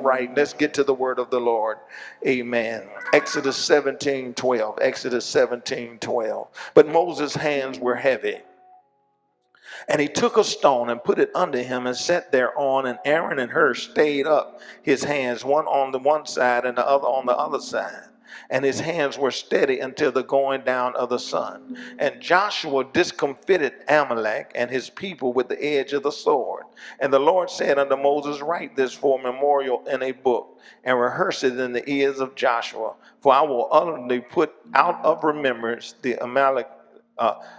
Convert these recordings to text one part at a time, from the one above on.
right, let's get to the word of the Lord. Amen. Exodus 17:12. Exodus 17:12. But Moses' hands were heavy. And he took a stone and put it under him and sat thereon, and Aaron and Hur stayed up his hands, one on the one side and the other on the other side. And his hands were steady until the going down of the sun. And Joshua discomfited Amalek and his people with the edge of the sword. And the Lord said unto Moses, write this for a memorial in a book, and rehearse it in the ears of Joshua. For I will utterly put out of remembrance the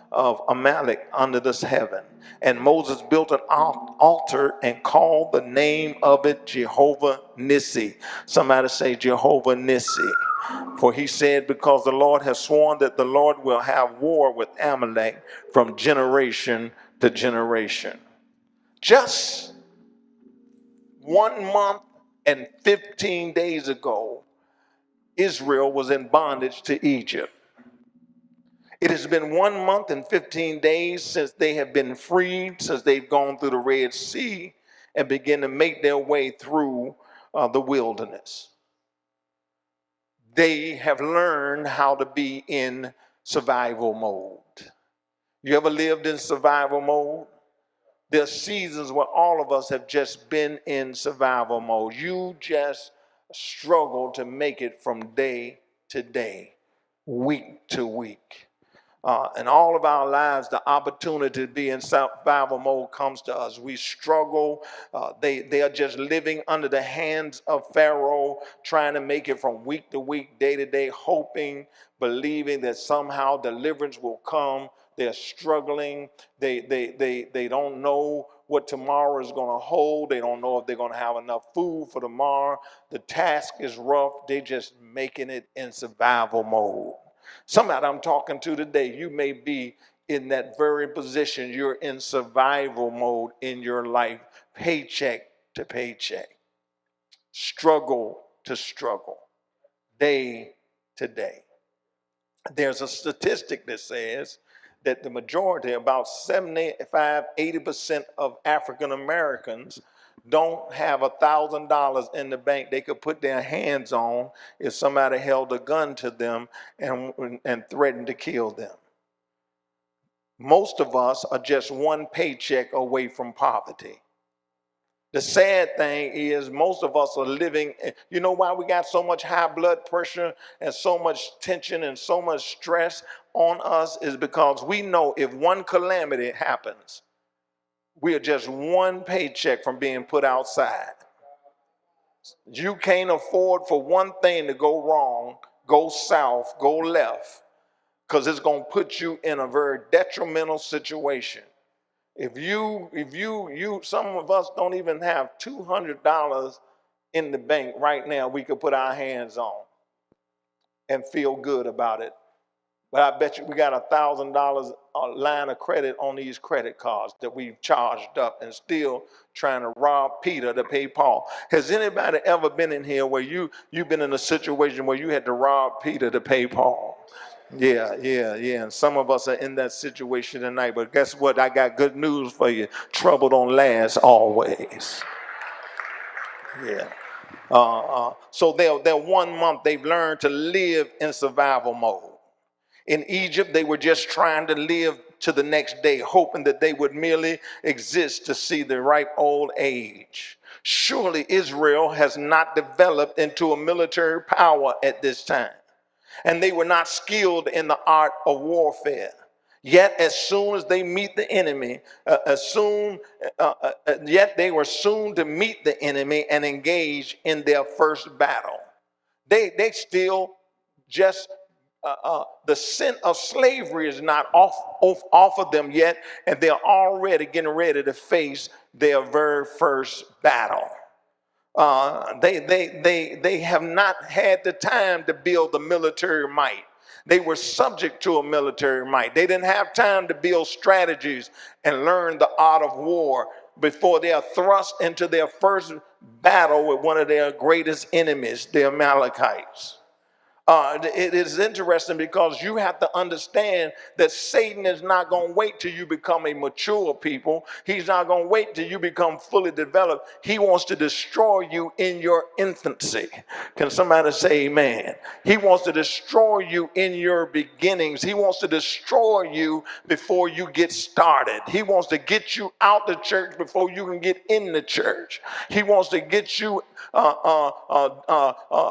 of Amalek under this heaven. And Moses built an altar and called the name of it Jehovah Nissi. Somebody say Jehovah Nissi. For he said, because the Lord has sworn that the Lord will have war with Amalek from generation to generation. Just 1 month and 15 days ago, Israel was in bondage to Egypt. It has been 1 month and 15 days since they have been freed, since they've gone through the Red Sea and begin to make their way through the wilderness. They have learned how to be in survival mode. You ever lived in survival mode? There are seasons where all of us have just been in survival mode. You just struggle to make it from day to day, week to week. In all of our lives, the opportunity to be in survival mode comes to us. We struggle. They are just living under the hands of Pharaoh, trying to make it from week to week, day to day, hoping, believing that somehow deliverance will come. They're struggling. They don't know what tomorrow is going to hold. They don't know if they're going to have enough food for tomorrow. The task is rough. They're just making it in survival mode. Somebody I'm talking to today, you may be in that very position. You're in survival mode in your life, paycheck to paycheck, struggle to struggle, day to day. There's a statistic that says that the majority, about 75, 80% of African Americans don't have $1,000 in the bank they could put their hands on if somebody held a gun to them and threatened to kill them. Most of us are just one paycheck away from poverty. The sad thing is most of us are living, you know why we got so much high blood pressure and so much tension and so much stress on us is because we know if one calamity happens, we are just one paycheck from being put outside. You can't afford for one thing to go wrong, go south, go left, because it's going to put you in a very detrimental situation. If you, some of us don't even have $200 in the bank right now we could put our hands on and feel good about it. But I bet you we got $1,000 line of credit on these credit cards that we've charged up and still trying to rob Peter to pay Paul. Has anybody ever been in here where you've been in a situation where you had to rob Peter to pay Paul? Yeah. And some of us are in that situation tonight. But guess what? I got good news for you. Trouble don't last always. Yeah. So they're 1 month. They've learned to live in survival mode. In Egypt, they were just trying to live to the next day, hoping that they would merely exist to see the ripe old age. Surely Israel has not developed into a military power at this time, and they were not skilled in the art of warfare. Yet as soon as they meet the enemy, yet they were soon to meet the enemy and engage in their first battle. They still just the sin of slavery is not off of them yet, and they're already getting ready to face their very first battle. They have not had the time to build the military might. They were subject to a military might. They didn't have time to build strategies and learn the art of war before they are thrust into their first battle with one of their greatest enemies, the Amalekites. It is interesting because you have to understand that Satan is not going to wait till you become a mature people. He's not going to wait till you become fully developed. He wants to destroy you in your infancy. Can somebody say amen? He wants to destroy you in your beginnings. He wants to destroy you before you get started. He wants to get you out the church before you can get in the church. He wants to get you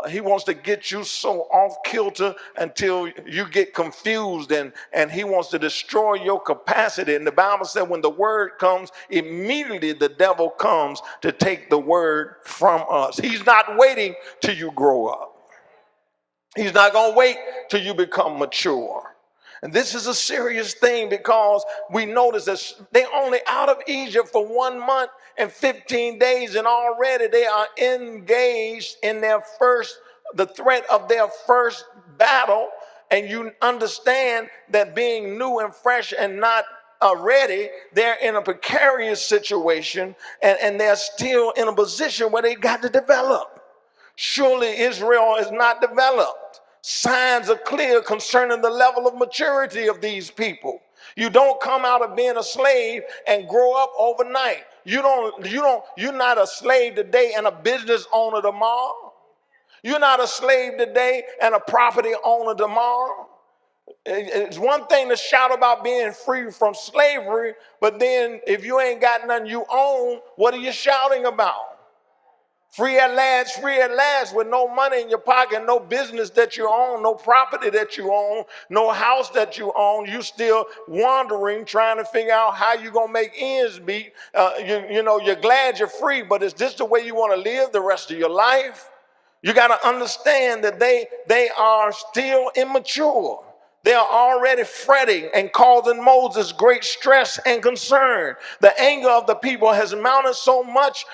he wants to get you so off kilter until you get confused, and he wants to destroy your capacity. And the Bible said when the word comes, immediately the devil comes to take the word from us. He's not waiting till you grow up. He's not going to wait till you become mature. And this is a serious thing because we notice that they're only out of Egypt for 1 month and 15 days, and already they are engaged in the threat of their first battle. And you understand that being new and fresh and not ready, they're in a precarious situation, and they're still in a position where they got to develop. Surely Israel is not developed. Signs are clear concerning the level of maturity of these people. You don't come out of being a slave and grow up overnight. You're not a slave today and a business owner tomorrow. You're not a slave today and a property owner tomorrow. It's one thing to shout about being free from slavery, but then if you ain't got nothing you own, what are you shouting about? Free at last, with no money in your pocket, no business that you own, no property that you own, no house that you own. You still wandering, trying to figure out how you're going to make ends meet. You're glad you're free, but is this the way you want to live the rest of your life? You got to understand that they are still immature. They are already fretting and causing Moses great stress and concern. The anger of the people has mounted so much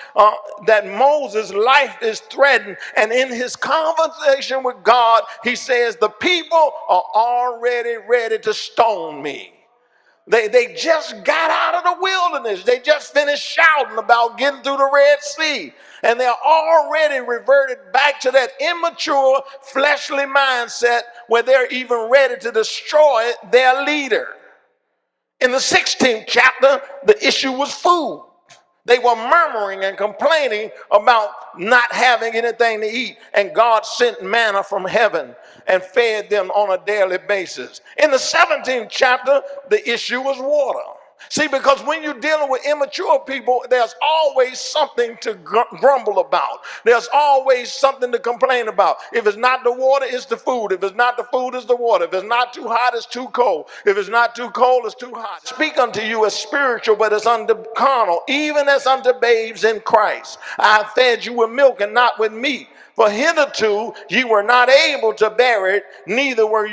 that Moses' life is threatened. And in his conversation with God, he says, the people are already ready to stone me. They just got out of the wilderness. They just finished shouting about getting through the Red Sea. And they're already reverted back to that immature fleshly mindset where they're even ready to destroy their leader. In the 16th chapter, the issue was food. They were murmuring and complaining about not having anything to eat. And God sent manna from heaven and fed them on a daily basis. In the 17th chapter, the issue was water. See, because when you're dealing with immature people, there's always something to grumble about. There's always something to complain about. If it's not the water, it's the food. If it's not the food, it's the water. If it's not too hot, it's too cold. If it's not too cold, it's too hot. Speak unto you as spiritual, but as unto carnal, even as unto babes in Christ. I fed you with milk and not with meat. For hitherto ye were not able to bear it, neither are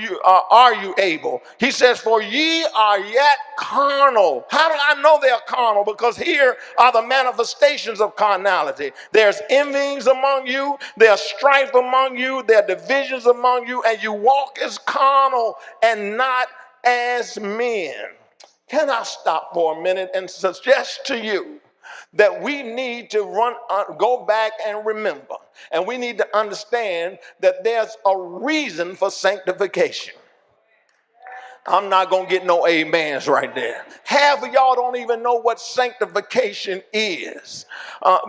you able. He says, for ye are yet carnal. How do I know they're carnal? Because here are the manifestations of carnality. There's envyings among you, there's strife among you, there are divisions among you, and you walk as carnal and not as men. Can I stop for a minute and suggest to you that we need to go back and remember, and we need to understand that there's a reason for sanctification. I'm not going to get no amens right there. Half of y'all don't even know what sanctification is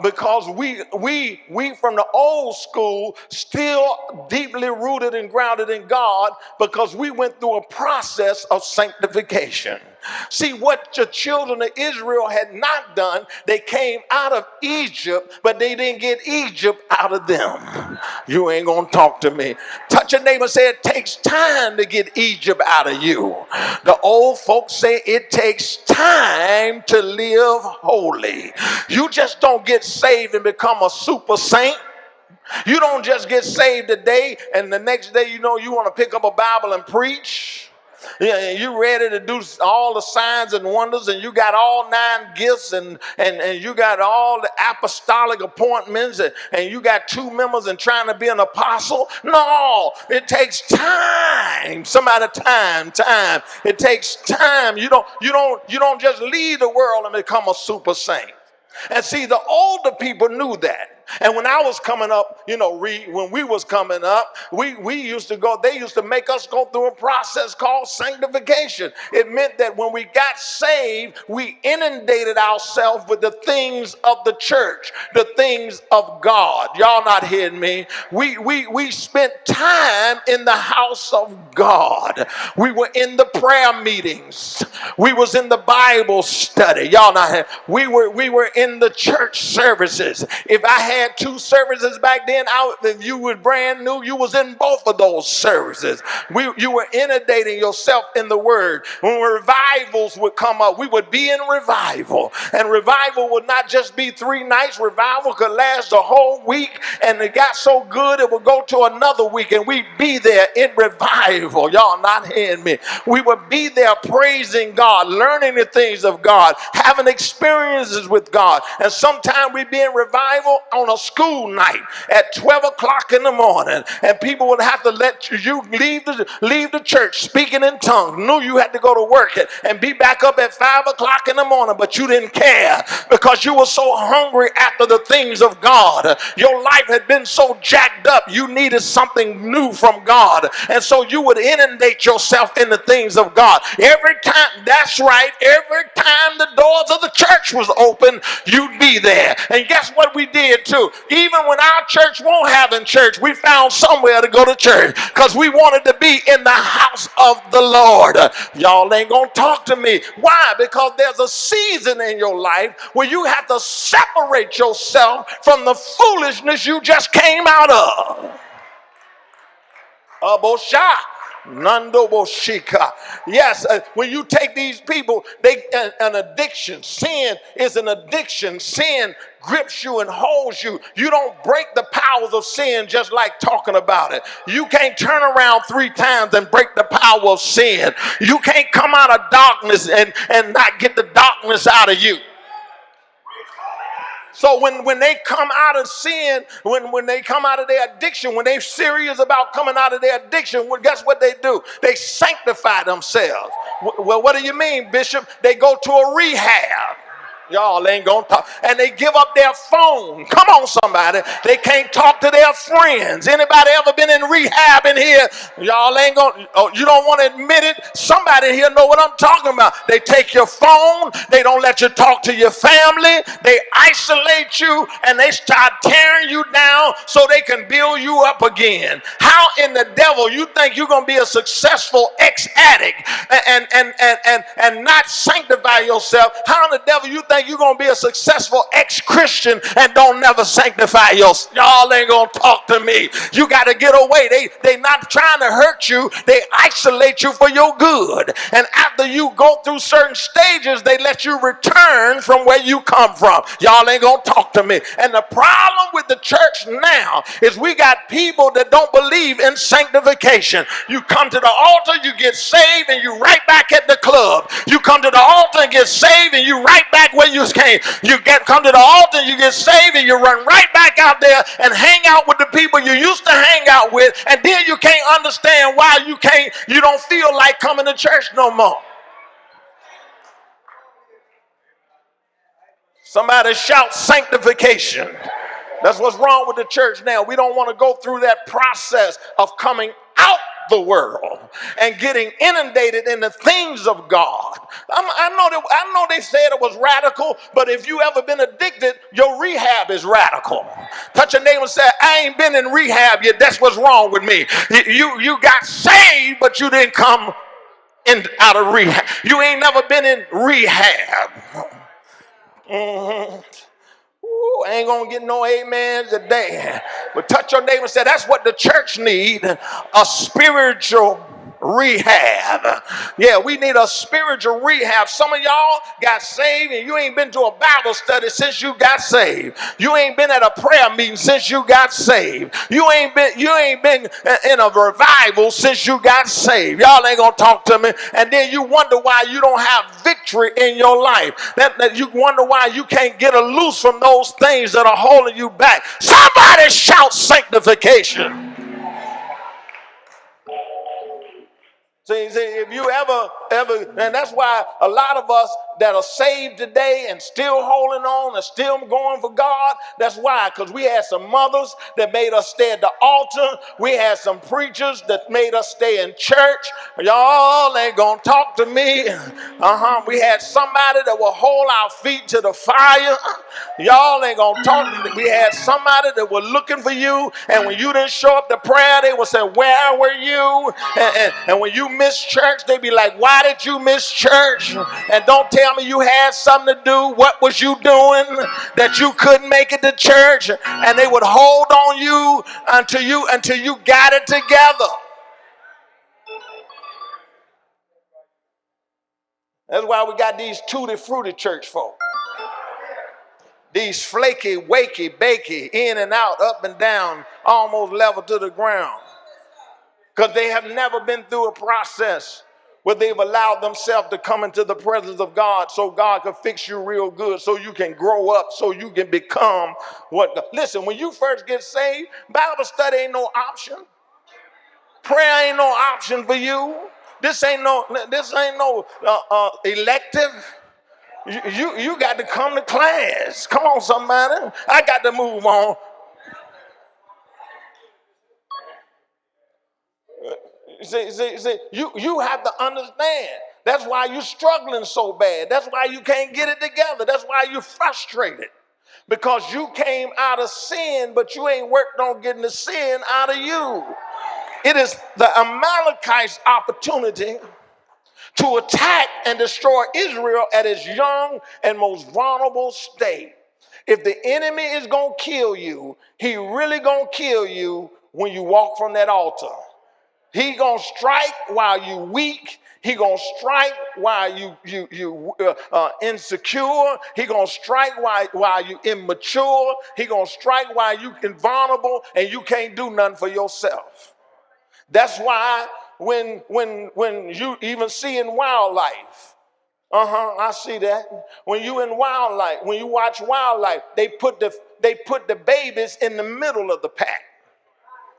because we from the old school still deeply rooted and grounded in God because we went through a process of sanctification. See, what the children of Israel had not done, they came out of Egypt, but they didn't get Egypt out of them. You ain't going to talk to me. Touch your neighbor and say, it takes time to get Egypt out of you. The old folks say it takes time to live holy. You just don't get saved and become a super saint. You don't just get saved today and the next day you want to pick up a Bible and preach. Yeah, you ready to do all the signs and wonders, and you got all 9 gifts, and you got all the apostolic appointments, and you got 2 members and trying to be an apostle. No, it takes time. Somebody, time. It takes time. You don't just leave the world and become a super saint. And see, the older people knew that. And when I was coming up, when we was coming up, we used to go, they used to make us go through a process called sanctification. It meant that when we got saved, we inundated ourselves with the things of the church, the things of God. Y'all not hearing me? We spent time in the house of God. We were in the prayer meetings. We was in the Bible study. Y'all not hearing? We were in the church services. If I had 2 services back then, if you were brand new, you was in both of those services. You were inundating yourself in the word. When revivals would come up, we would be in revival. And revival would not just be 3 nights. Revival could last a whole week. And it got so good, it would go to another week. And we'd be there in revival. Y'all not hearing me? We would be there praising God, learning the things of God, having experiences with God. And sometimes we'd be in revival on a school night at 12 o'clock in the morning, and people would have to let you leave the church speaking in tongues. Knew you had to go to work and be back up at 5 o'clock in the morning, but you didn't care because you were so hungry after the things of God. Your life had been so jacked up, you needed something new from God, and so you would inundate yourself in the things of God. Every time, that's right, every time the doors of the church was open, you'd be there. And guess what we did too? Even when our church won't have in church, we found somewhere to go to church because we wanted to be in the house of the Lord. Y'all ain't gonna talk to me. Why? Because there's a season in your life where you have to separate yourself from the foolishness you just came out of. Abosha. Nando Boshika. Yes, when you take these people, an addiction. Sin is an addiction. Sin grips you and holds you. You don't break the powers of sin just like talking about it. You can't turn around 3 times and break the power of sin. You can't come out of darkness and not get the darkness out of you. So when they come out of sin, when they come out of their addiction, when they're serious about coming out of their addiction, well, guess what they do? They sanctify themselves. Well, what do you mean, Bishop? They go to a rehab. Y'all ain't gonna talk. And they give up their phone. Come on, somebody. They can't talk to their friends. Anybody ever been in rehab in here? Y'all ain't gonna, you don't want to admit it? Somebody here know what I'm talking about. They take your phone. They don't let you talk to your family. They isolate you and they start tearing you down so they can build you up again. How in the devil you think you're gonna be a successful ex-addict and not sanctify yourself? How in the devil you think you're going to be a successful ex-Christian and don't never sanctify yourself? Y'all ain't going to talk to me. You got to get away. They not trying to hurt you. They isolate you for your good. And after you go through certain stages, they let you return from where you come from. Y'all ain't going to talk to me. And the problem with the church now is we got people that don't believe in sanctification. You come to the altar, you get saved, and you right back at the club. You come to the altar and get saved, and you right back where you came. Come to the altar, you get saved, and you run right back out there and hang out with the people you used to hang out with, and then you can't understand why you don't feel like coming to church no more. Somebody shout sanctification. That's what's wrong with the church now. We don't want to go through that process of coming out the world and getting inundated in the things of God. I know they said it was radical, but if you ever been addicted, your rehab is radical. Touch your neighbor and say, I ain't been in rehab yet. That's what's wrong with me. You got saved, but you didn't come out of rehab. You ain't never been in rehab. Ooh, I ain't gonna get no amen today. But touch your neighbor and say, that's what the church need, a spiritual rehab. Yeah, we need a spiritual rehab. Some of y'all got saved and you ain't been to a Bible study since you got saved. You ain't been at a prayer meeting since you got saved. You ain't been in a revival since you got saved. Y'all ain't gonna talk to me. And then you wonder why you don't have victory in your life. That you wonder why you can't get a loose from those things that are holding you back. Somebody shout sanctification. See, if you ever, and that's why a lot of us that are saved today and still holding on and still going for God? That's why, because we had some mothers that made us stay at the altar. We had some preachers that made us stay in church. Y'all ain't gonna talk to me. We had somebody that will hold our feet to the fire. Y'all ain't gonna talk to me. We had somebody that was looking for you, and when you didn't show up to prayer, they would say, where were you? And when you missed church, they'd be like, why did you miss church? And don't tell me you had something to do. What was you doing that you couldn't make it to church? And they would hold on you until you got it together. That's why we got these tutti frutti church folk. These flaky, wakey, bakey, in and out, up and down, almost level to the ground. Because they have never been through a process where they've allowed themselves to come into the presence of God so God can fix you real good, so you can grow up, so you can become what. Listen, when you first get saved, Bible study ain't no option. Prayer ain't no option for you. This ain't no elective. You got to come to class. Come on, somebody. I got to move on. See, you have to understand. That's why you're struggling so bad. That's why you can't get it together. That's why you're frustrated. Because you came out of sin, but you ain't worked on getting the sin out of you. It is the Amalekites' opportunity to attack and destroy Israel at its young and most vulnerable state. If the enemy is going to kill you, he really going to kill you when you walk from that altar. He going to strike while you weak. He going to strike while you insecure. He going to strike while you immature. He going to strike while you vulnerable and you can't do nothing for yourself. That's why when you even see in wildlife, I see that. When you in wildlife, when you watch wildlife, they put the babies in the middle of the pack.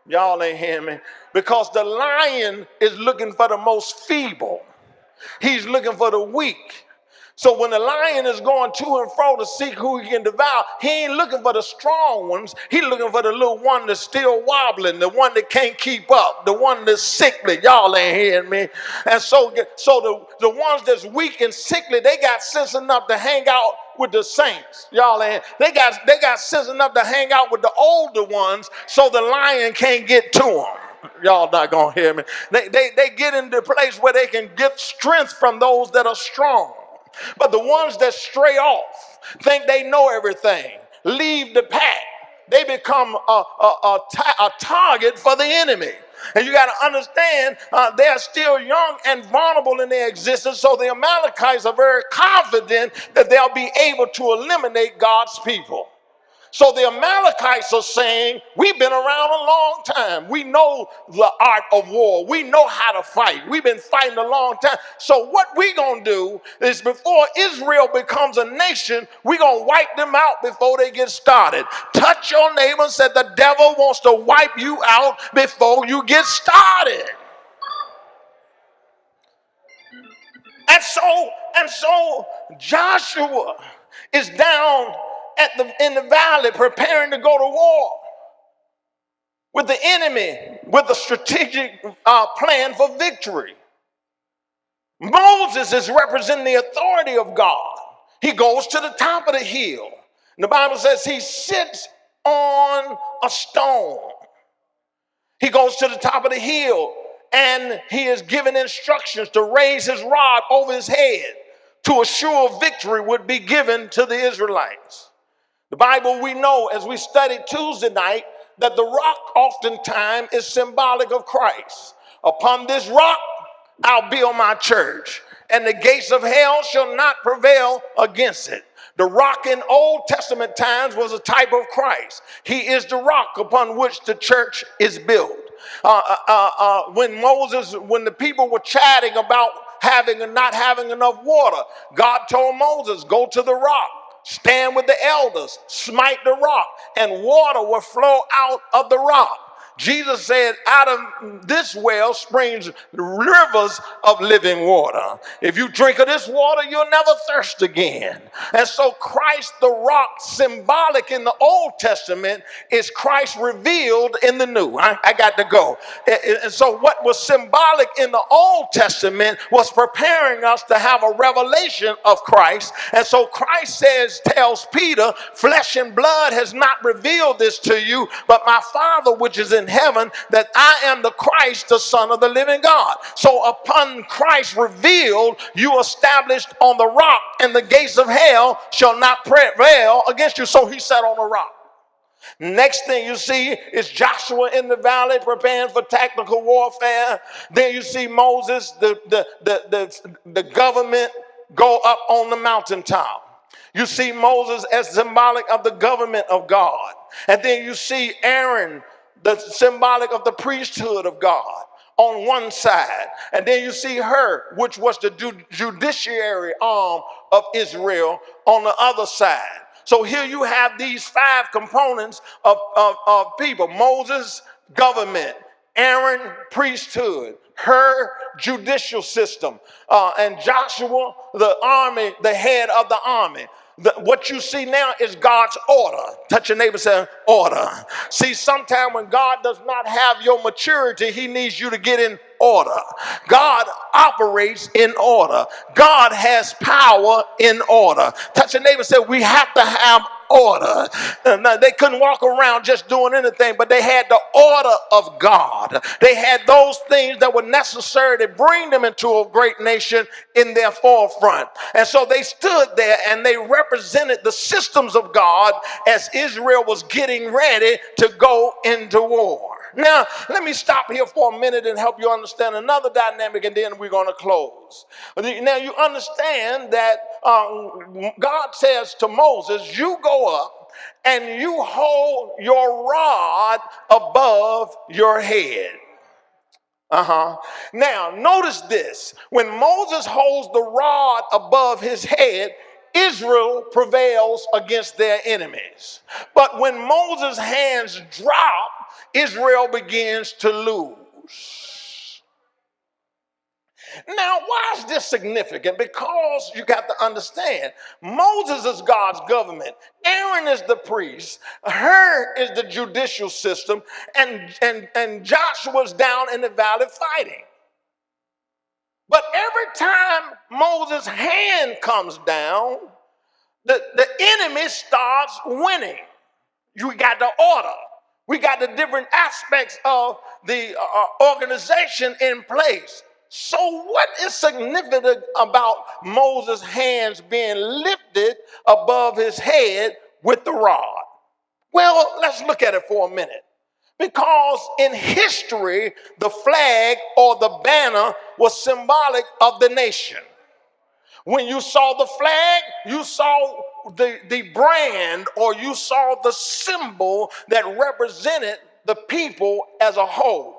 Y'all ain't hearing me. Because the lion is looking for the most feeble. He's looking for the weak. So when the lion is going to and fro to seek who he can devour, he ain't looking for the strong ones. He's looking for the little one that's still wobbling, the one that can't keep up, the one that's sickly. Y'all ain't hearing me. And so the ones that's weak and sickly, they got sense enough to hang out with the saints. Y'all ain't. They got sense enough to hang out with the older ones so the lion can't get to them. Y'all not gonna hear me. They get into a place where they can get strength from those that are strong. But the ones that stray off, think they know everything, leave the pack, they become a target for the enemy. And you got to understand, they're still young and vulnerable in their existence, so the Amalekites are very confident that they'll be able to eliminate God's people. So the Amalekites are saying, we've been around a long time. We know the art of war. We know how to fight. We've been fighting a long time. So what we're going to do is before Israel becomes a nation, we're going to wipe them out before they get started. Touch your neighbor and say, the devil wants to wipe you out before you get started. And so Joshua is down in the valley preparing to go to war with the enemy with a strategic plan for victory. Moses is representing the authority of God. He goes to the top of the hill. And the Bible says he sits on a stone. He goes to the top of the hill and he is given instructions to raise his rod over his head to assure victory would be given to the Israelites. The Bible, we know as we studied Tuesday night that the rock oftentimes is symbolic of Christ. Upon this rock I'll build my church, and the gates of hell shall not prevail against it. The rock in Old Testament times was a type of Christ. He is the rock upon which the church is built. When the people were chatting about having and not having enough water, God told Moses, go to the rock. Stand with the elders, smite the rock, and water will flow out of the rock. Jesus said, out of this well springs rivers of living water. If you drink of this water, you'll never thirst again. And so Christ, the rock, symbolic in the Old Testament, is Christ revealed in the New. I got to go. And so what was symbolic in the Old Testament was preparing us to have a revelation of Christ. And so Christ tells Peter, flesh and blood has not revealed this to you, but my Father which is in heaven, that I am the Christ, the Son of the living God. So upon Christ revealed, you established on the rock, and the gates of hell shall not prevail against you. So he sat on the rock. Next thing you see is Joshua in the valley preparing for tactical warfare. Then you see Moses, the government, go up on the mountaintop. You see Moses as symbolic of the government of God. And then you see Aaron, the symbolic of the priesthood of God, on one side. And then you see her, which was the judiciary arm of Israel, on the other side. So here you have these 5 components of people. Moses, government. Aaron, priesthood. Her, judicial system. And Joshua, the army, the head of the army. What you see now is God's order. Touch your neighbor and say, order. See, sometimes when God does not have your maturity, he needs you to get in order. God operates in order. God has power in order. Touch your neighbor and say, we have to have order. Now, they couldn't walk around just doing anything, but they had the order of God. They had those things that were necessary to bring them into a great nation in their forefront. And so they stood there and they represented the systems of God as Israel was getting ready to go into war. Now, let me stop here for a minute and help you understand another dynamic, and then we're going to close. Now, you understand that God says to Moses, you go up and you hold your rod above your head. Now, notice this. When Moses holds the rod above his head, Israel prevails against their enemies. But when Moses' hands drop, Israel begins to lose. Now, why is this significant? Because you got to understand, Moses is God's government. Aaron is the priest. Her is the judicial system. And Joshua's down in the valley fighting. But every time Moses' hand comes down, the enemy starts winning. You got the order. We got the different aspects of the organization in place. So what is significant about Moses' hands being lifted above his head with the rod? Well, let's look at it for a minute. Because in history, the flag or the banner was symbolic of the nation. When you saw the flag, you saw the brand, or you saw the symbol that represented the people as a whole.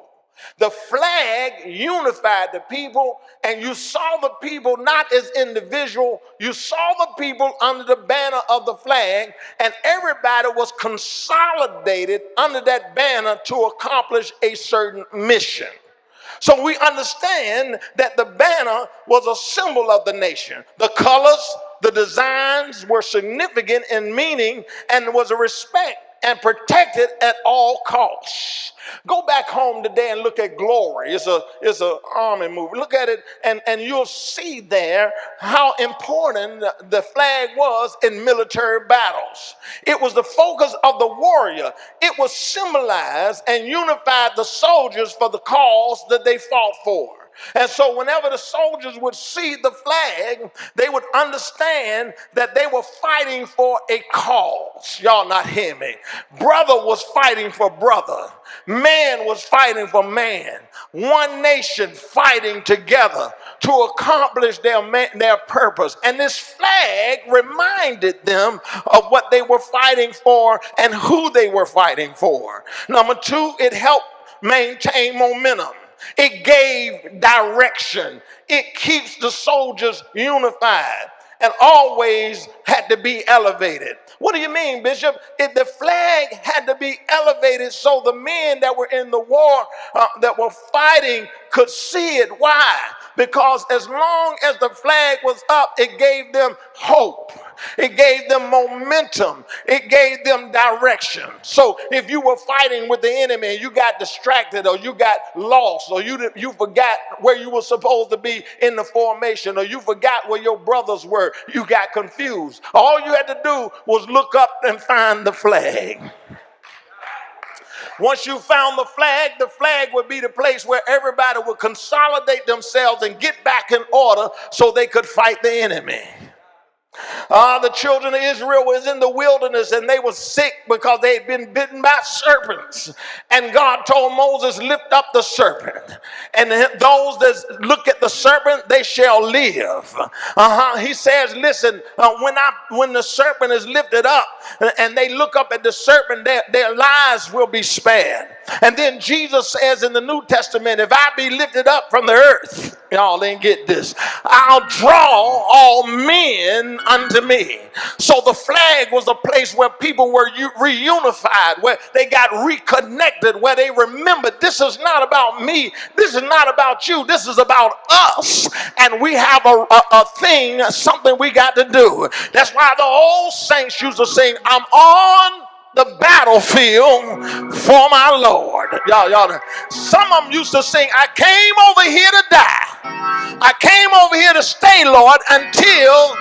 The flag unified the people, and you saw the people not as individual. You saw the people under the banner of the flag, and everybody was consolidated under that banner to accomplish a certain mission. So we understand that the banner was a symbol of the nation. The colors, the designs were significant in meaning and was a respect and protected at all costs. Go back home today and look at Glory. It's an army movie. Look at it and you'll see there how important the flag was in military battles. It was the focus of the warrior. It was symbolized and unified the soldiers for the cause that they fought for. And so whenever the soldiers would see the flag, they would understand that they were fighting for a cause. Y'all not hear me. Brother was fighting for brother. Man was fighting for man. One nation fighting together to accomplish their purpose. And this flag reminded them of what they were fighting for and who they were fighting for. Number 2, it helped maintain momentum. It gave direction. It keeps the soldiers unified. and always had to be elevated. What do you mean, Bishop? The flag had to be elevated so the men that were in the war, that were fighting, could see it. Why? Because as long as the flag was up, it gave them hope. It gave them momentum. It gave them direction. So if you were fighting with the enemy and you got distracted, or you got lost, or you forgot where you were supposed to be in the formation, or you forgot where your brothers were, you got confused. All you had to do was look up and find the flag. Once you found the flag would be the place where everybody would consolidate themselves and get back in order so they could fight the enemy. The children of Israel was in the wilderness and they were sick because they had been bitten by serpents. And God told Moses, lift up the serpent. And those that look at the serpent, they shall live. He says, listen, when the serpent is lifted up and they look up at the serpent, their lives will be spared. And then Jesus says in the New Testament, if I be lifted up from the earth, y'all ain't get this, I'll draw all men unto me. So the flag was a place where people were reunified, where they got reconnected, where they remembered this is not about me, this is not about you, this is about us. And we have a thing, something we got to do. That's why the old saints used to sing, I'm on the battlefield for my Lord. Y'all, some of them used to sing, I came over here to die. I came over here to stay, Lord, until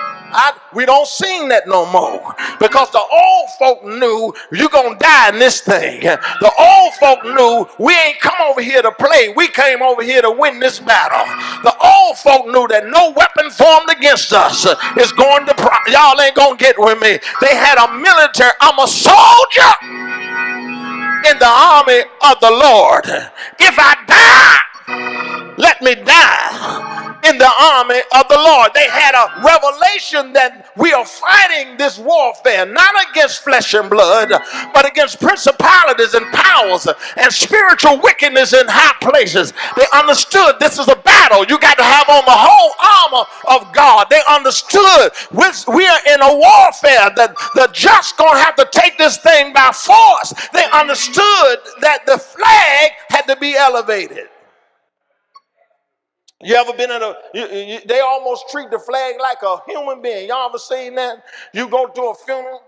we don't sing that no more, because the old folk knew you're going to die in this thing. The old folk knew we ain't come over here to play. We came over here to win this battle. The old folk knew that no weapon formed against us is going to y'all ain't going to get with me. They had a military. I'm a soldier in the army of the Lord. If I die, let me die in the army of the Lord. They had a revelation that we are fighting this warfare not against flesh and blood, but against principalities and powers and spiritual wickedness in high places. They understood this is a battle. You got to have on the whole armor of God. They understood we are in a warfare, that the just gonna have to take this thing by force. They understood that the flag had to be elevated. You ever been in they almost treat the flag like a human being. Y'all ever seen that? You go to a funeral.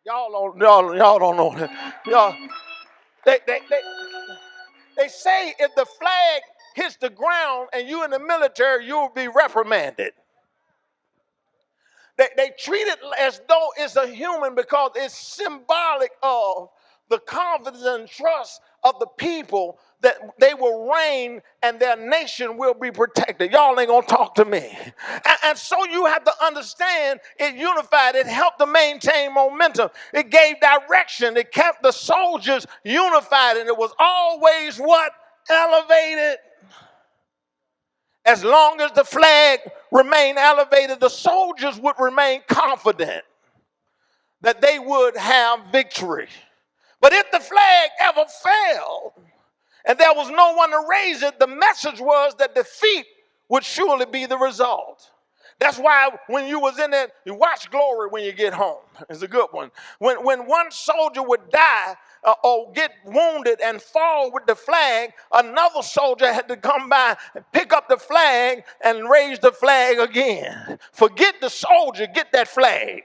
Y'all don't know that. Y'all, they say if the flag hits the ground and you in the military, you will be reprimanded. They treat it as though it's a human because it's symbolic of the confidence and trust of the people that they will reign and their nation will be protected. Y'all ain't gonna talk to me. And so you have to understand it unified. It helped to maintain momentum. It gave direction. It kept the soldiers unified, and it was always what? Elevated. As long as the flag remained elevated, the soldiers would remain confident that they would have victory. But if the flag ever fell and there was no one to raise it, the message was that defeat would surely be the result. That's why when you was in there, you watch Glory when you get home. It's a good one. When one soldier would die or get wounded and fall with the flag, another soldier had to come by and pick up the flag and raise the flag again. Forget the soldier, get that flag.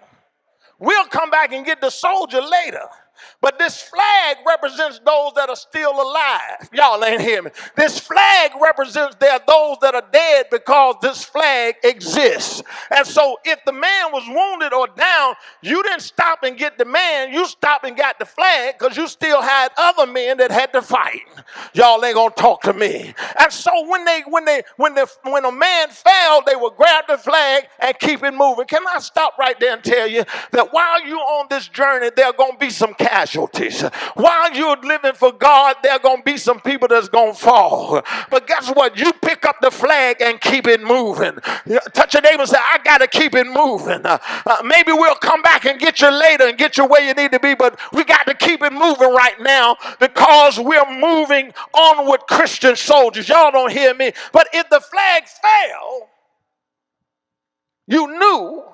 We'll come back and get the soldier later. But this flag represents those that are still alive. Y'all ain't hear me. This flag represents there those that are dead because this flag exists. And so if the man was wounded or down, you didn't stop and get the man. You stopped and got the flag because you still had other men that had to fight. Y'all ain't gonna talk to me. And so when a man fell, they would grab the flag and keep it moving. Can I stop right there and tell you that while you're on this journey, there are gonna be some casualties. While you're living for God, there are going to be some people that's going to fall. But guess what? You pick up the flag and keep it moving. Touch your neighbor and say, I got to keep it moving. Maybe we'll come back and get you later and get you where you need to be, but we got to keep it moving right now because we're moving on with Christian soldiers. Y'all don't hear me. But if the flag fell, you knew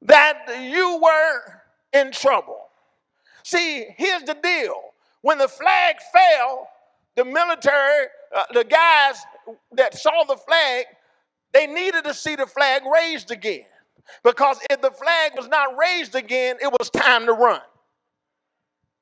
that you were in trouble. See, here's the deal. When the flag fell, the military, the guys that saw the flag, they needed to see the flag raised again. Because if the flag was not raised again, it was time to run.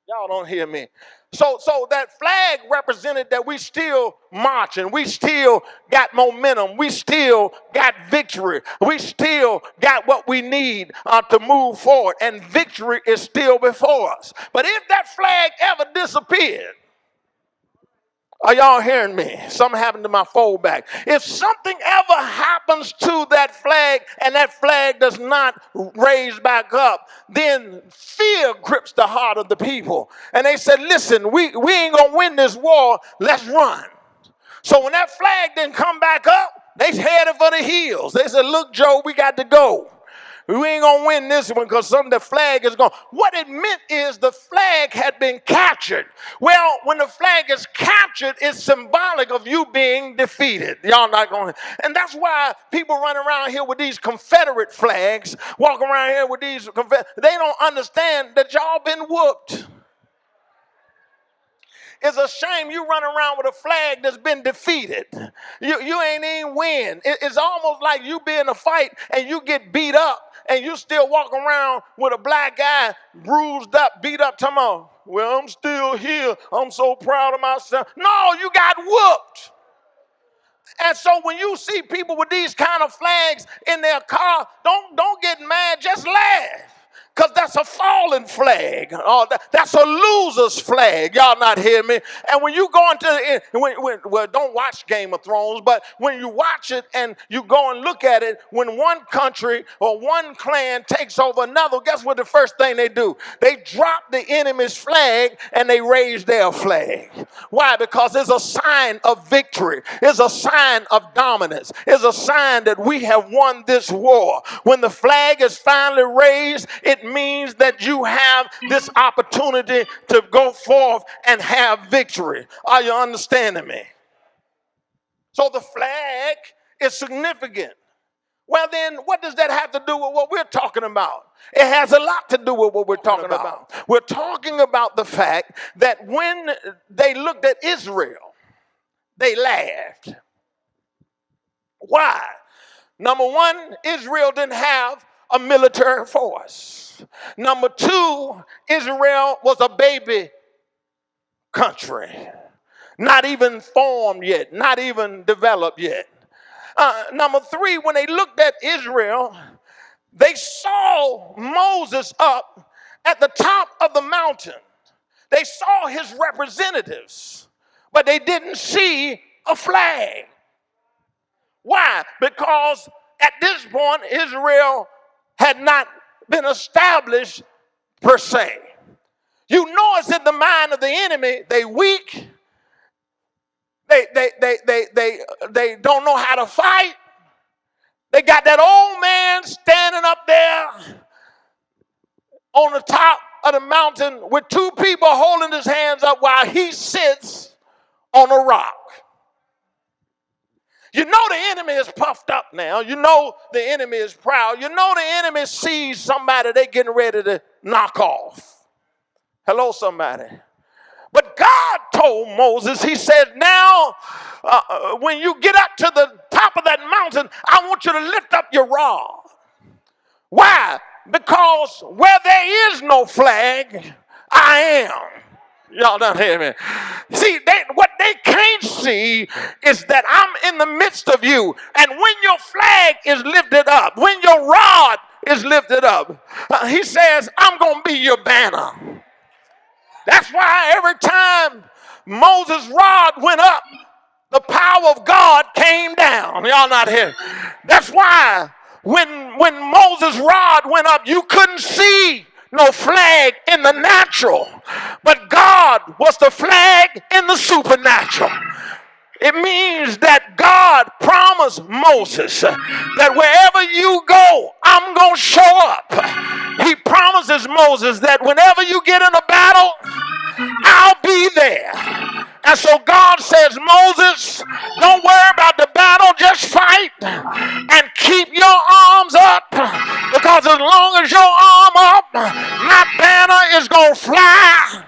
Y'all don't hear me. So that flag represented that we still marching. We still got momentum. We still got victory. We still got what we need to move forward. And victory is still before us. But if that flag ever disappeared, are y'all hearing me? Something happened to my foldback. If something ever happens to that flag and that flag does not raise back up, then fear grips the heart of the people. And they said, listen, we ain't going to win this war. Let's run. So when that flag didn't come back up, they headed for the hills. They said, look, Joe, we got to go. We ain't going to win this one because the flag is gone. What it meant is the flag had been captured. Well, when the flag is captured, it's symbolic of you being defeated. Y'all not going to. And that's why people run around here with these Confederate flags, walk around here with these Confederate. They don't understand that y'all been whooped. It's a shame you run around with a flag that's been defeated. You ain't even win. It's almost like you be in a fight and you get beat up and you still walk around with a black guy bruised up, beat up, talking about, well, I'm still here. I'm so proud of myself. No, you got whooped. And so when you see people with these kind of flags in their car, don't get mad, just laugh. Because that's a fallen flag. Oh, that's a loser's flag. Y'all not hear me? And when you go into, well, don't watch Game of Thrones, but when you watch it and you go and look at it, when one country or one clan takes over another, guess what the first thing they do? They drop the enemy's flag and they raise their flag. Why? Because it's a sign of victory. It's a sign of dominance. It's a sign that we have won this war. When the flag is finally raised, it means that you have this opportunity to go forth and have victory. Are you understanding me? So the flag is significant. Well, then what does that have to do with what we're talking about? It has a lot to do with what we're talking about. We're talking about the fact that when they looked at Israel, they laughed. Why? Number one, Israel didn't have a military force. Number two, Israel was a baby country, not even formed yet, not even developed yet. Number three, when they looked at Israel, they saw Moses up at the top of the mountain. They saw his representatives, but they didn't see a flag. Why? Because at this point, Israel had not been established per se. You know it's in the mind of the enemy. They weak. They don't know how to fight. They got that old man standing up there on the top of the mountain with two people holding his hands up while he sits on a rock. You know the enemy is puffed up now. You know the enemy is proud. You know the enemy sees somebody they getting ready to knock off. Hello, somebody. But God told Moses, he said, now when you get up to the top of that mountain, I want you to lift up your rod. Why? Because where there is no flag, I am. Y'all don't hear me. See, what they can't see is that I'm in the midst of you. And when your flag is lifted up, when your rod is lifted up, he says, I'm going to be your banner. That's why every time Moses' rod went up, the power of God came down. Y'all not here. That's why when Moses' rod went up, you couldn't see no flag in the natural, but God was the flag in the supernatural. It means that God promised Moses that wherever you go, I'm going to show up. He promises Moses that whenever you get in a battle, I'll be there. And so God says, Moses, don't worry about the battle, just fight and keep your arms up, because as long as your arm up, my banner is going to fly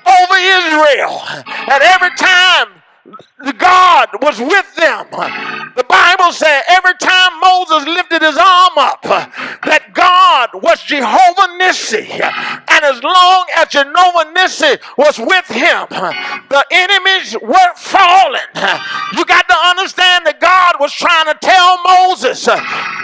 over Israel. And every time God was with them, the Bible said every time Moses lifted his arm up, that God was Jehovah Nissi. And as long as Jehovah Nissi was with him, the enemies were falling. You got to understand that God was trying to tell Moses,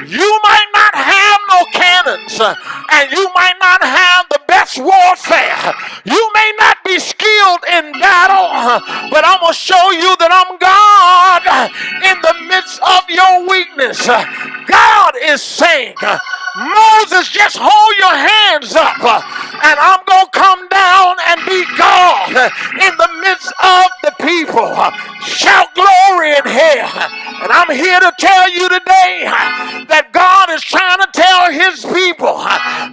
you might not have no cannons, and you might not have the best warfare. You may not be skilled in battle, but I'm going to show you that I'm God in the midst of your weakness. God is saying, Moses, just hold your hands up, and I'm going to come down and be God in the midst of the people. Shout glory in here. And I'm here to tell you today that God is trying to tell his people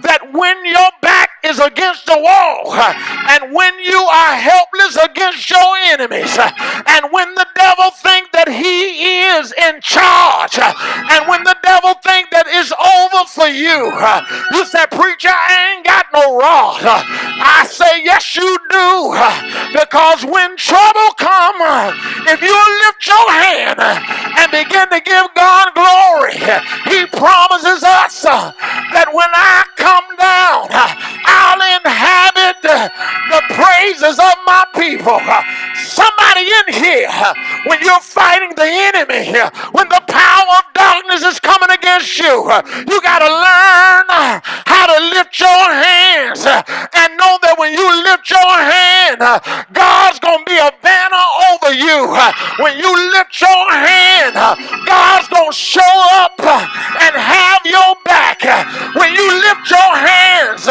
that when your back is against the wall, and when you are helpless against your enemies, and when the devil think that he is in charge, and when the devil think that it's over for you, you say, preacher, I ain't got no rod. I say, yes you do, because when trouble come, if you lift your hand and begin to give God glory, he promises us that when I come down, I'll inhabit the praises of my people. Somebody in here, when you're fighting the enemy, when the power of darkness is coming against you, you got to learn how to lift your hands and know that when you lift your hand, God's going to be a banner over you. When you lift your hand, God's going to show up and have your back. When you lift your hands,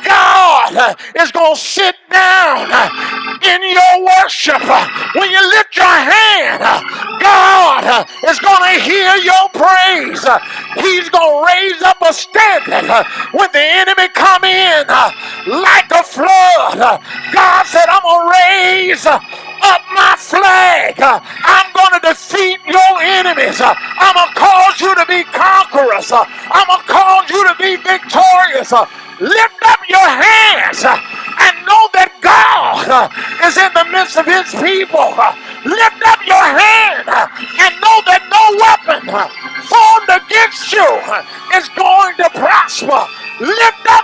God is going to sit down in your worship. When you lift your hand, God is going to hear your praise. He's going to raise up a standard when the enemy come in like a flood. God said, I'm going to raise up my flag. I'm going to defeat your enemies. I'm going to cause you to be conquerors. I'm going to cause you to be victorious. Lift up your hands and know that God is in the midst of his people. Lift up your hand and know that no weapon formed against you is going to prosper. Lift up.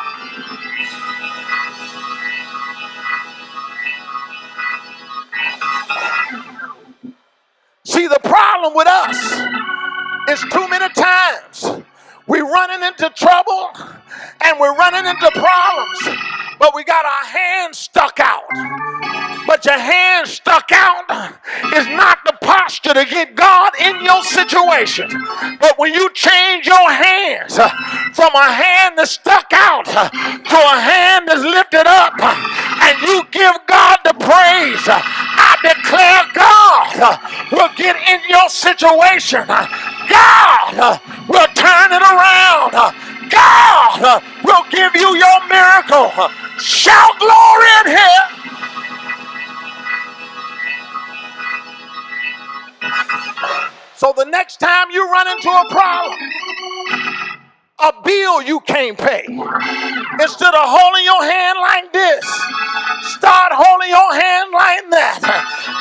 See, the problem with us is too many times we're running into trouble and we're running into problems, but we got our hands stuck out. But your hand stuck out is not the posture to get God in your situation. But when you change your hands from a hand that's stuck out to a hand that's lifted up, and you give God the praise, I declare God will get in your situation. God will turn it around. God will give you your miracle. Shout glory in here. So the next time you run into a problem, a bill you can't pay, instead of holding your hand like this, start holding your hand like that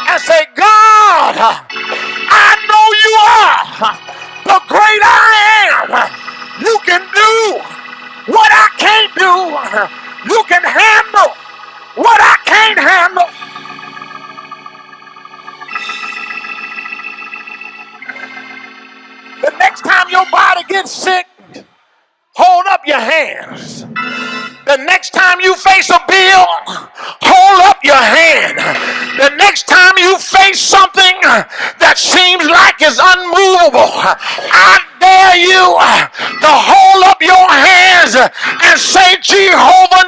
and say, God, I know you are the great I am. You can do what can handle what I can't handle. The next time your body gets sick, hold up your hands. The next time you face a bill, hold up your hand. The next time you face something that seems like it's unmovable, I dare you to hold up your hands and say, Jehovah